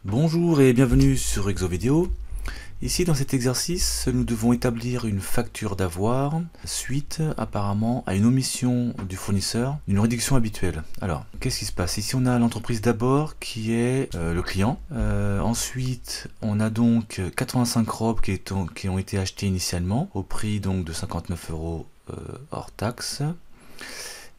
Bonjour et bienvenue sur Exovideo. Ici dans cet exercice, nous devons établir une facture d'avoir suite apparemment à une omission du fournisseur d'une réduction habituelle. Alors, qu'est-ce qui se passe? Ici on a l'entreprise d'abord qui est le client. Ensuite, on a donc 85 robes qui ont été achetées initialement au prix donc de 59 € hors taxe.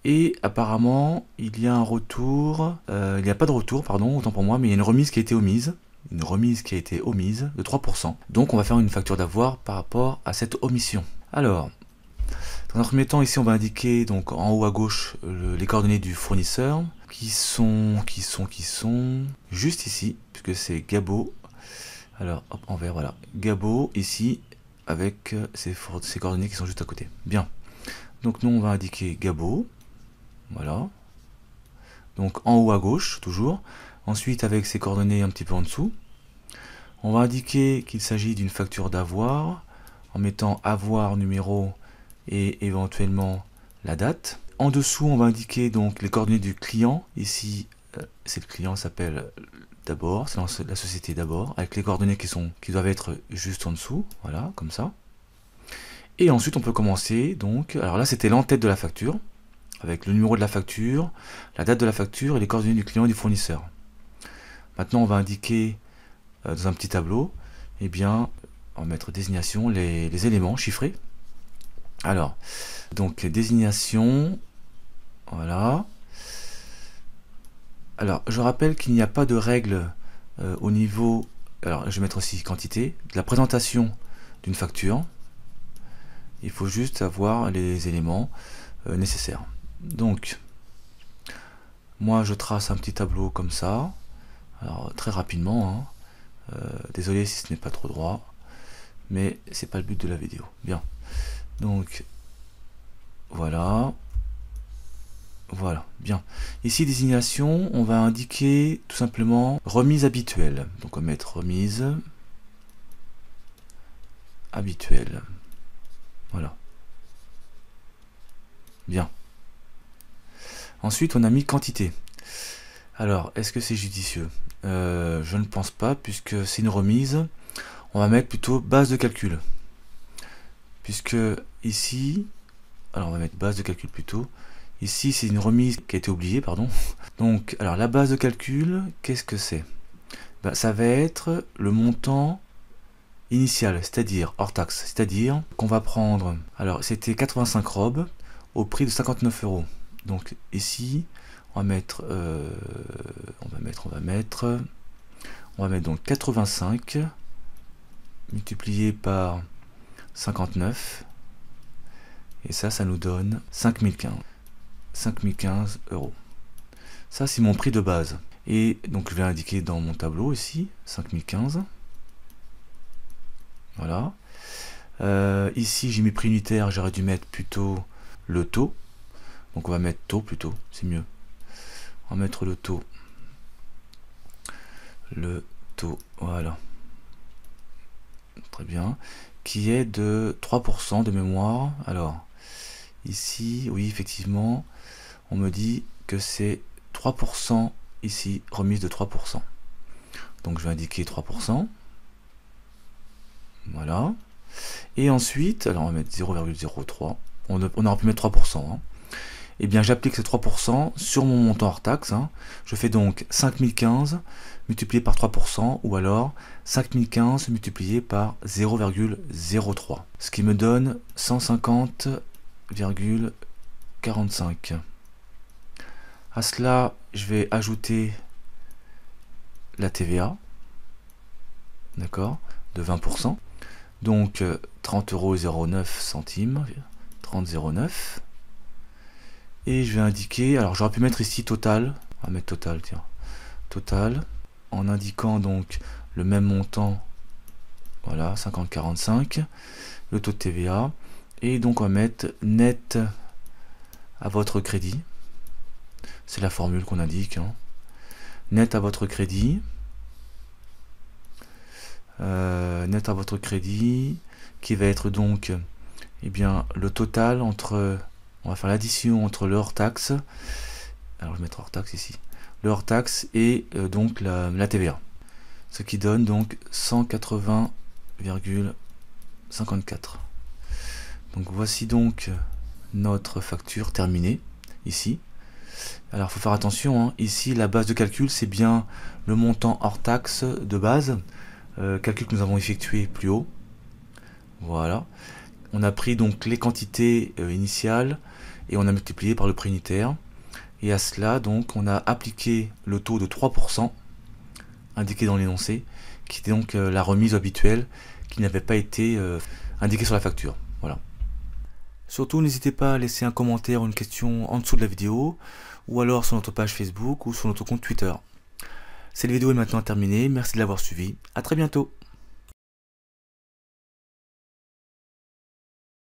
Et apparemment, il y a un retour, il n'y a pas de retour, pardon, autant pour moi, mais il y a une remise qui a été omise. Une remise qui a été omise de 3%. Donc on va faire une facture d'avoir par rapport à cette omission. Alors, dans un premier temps, ici on va indiquer donc en haut à gauche les coordonnées du fournisseur qui sont juste ici, puisque c'est Gabo. Alors hop, en vert, voilà. Gabo ici avec ces coordonnées qui sont juste à côté. Bien. Donc nous on va indiquer Gabo. Voilà. Donc en haut à gauche, toujours. Ensuite, avec ses coordonnées un petit peu en dessous, on va indiquer qu'il s'agit d'une facture d'avoir, en mettant avoir numéro et éventuellement la date. En dessous, on va indiquer donc les coordonnées du client. Ici, c'est le client s'appelle d'abord, c'est la société d'abord, avec les coordonnées qui doivent être juste en dessous, voilà, comme ça. Et ensuite, on peut commencer, donc, alors là, c'était l'entête de la facture, avec le numéro de la facture, la date de la facture et les coordonnées du client et du fournisseur. Maintenant, on va indiquer dans un petit tableau, eh bien, on va mettre désignation, les éléments chiffrés. Alors, donc désignation, voilà. Alors, je rappelle qu'il n'y a pas de règle au niveau, alors je vais mettre aussi quantité, de la présentation d'une facture. Il faut juste avoir les éléments nécessaires. Donc, moi je trace un petit tableau comme ça. Alors très rapidement, hein. Désolé si ce n'est pas trop droit, mais c'est pas le but de la vidéo. Bien, donc voilà, voilà, bien. Ici désignation, on va indiquer tout simplement remise habituelle. Donc on va mettre remise habituelle. Voilà. Bien. Ensuite on a mis quantité. Alors, est-ce que c'est judicieux? Je ne pense pas, puisque c'est une remise. On va mettre plutôt base de calcul. Puisque ici, alors on va mettre base de calcul plutôt. Ici, c'est une remise qui a été oubliée, pardon. Donc, alors la base de calcul, qu'est-ce que c'est? Ben, ça va être le montant initial, c'est-à-dire hors taxe. C'est-à-dire qu'on va prendre, alors c'était 85 robes au prix de 59 €. Donc ici, on va mettre donc 85 multiplié par 59 et ça nous donne 5015 €. Ça c'est mon prix de base et donc je vais indiquer dans mon tableau ici 5015. Voilà. Ici j'ai mis prix unitaire, j'aurais dû mettre plutôt le taux. Donc on va mettre taux plutôt, c'est mieux. On va mettre le taux. Le taux, voilà. Très bien. Qui est de 3% de mémoire. Alors, ici, oui, effectivement, on me dit que c'est 3%, ici, remise de 3%. Donc je vais indiquer 3%. Voilà. Et ensuite, alors on va mettre 0,03. On aurait pu mettre 3%. Hein. Eh bien j'applique ces 3% sur mon montant hors taxe. Hein. Je fais donc 5015 multiplié par 3% ou alors 5015 multiplié par 0,03. Ce qui me donne 150,45. À cela, je vais ajouter la TVA, d'accord, de 20%. Donc 30,09 €, 30,09. Et je vais indiquer, alors j'aurais pu mettre ici total, on va mettre total, tiens, total, en indiquant donc le même montant, voilà, 50,45, le taux de TVA, et donc on va mettre net à votre crédit, c'est la formule qu'on indique, hein. Net à votre crédit, qui va être donc, eh bien, le total entre... On va faire l'addition entre le hors taxe, alors je vais mettre hors taxe ici, le hors taxe et donc la TVA. ce qui donne donc 180,54. Donc voici donc notre facture terminée ici. Alors il faut faire attention, hein. Ici la base de calcul c'est bien le montant hors taxe de base, calcul que nous avons effectué plus haut. Voilà. On a pris donc les quantités initiales et on a multiplié par le prix unitaire. Et à cela donc on a appliqué le taux de 3% indiqué dans l'énoncé, qui était donc la remise habituelle qui n'avait pas été indiquée sur la facture. Voilà. Surtout n'hésitez pas à laisser un commentaire ou une question en dessous de la vidéo, ou alors sur notre page Facebook ou sur notre compte Twitter. Cette vidéo est maintenant terminée, merci de l'avoir suivie, à très bientôt.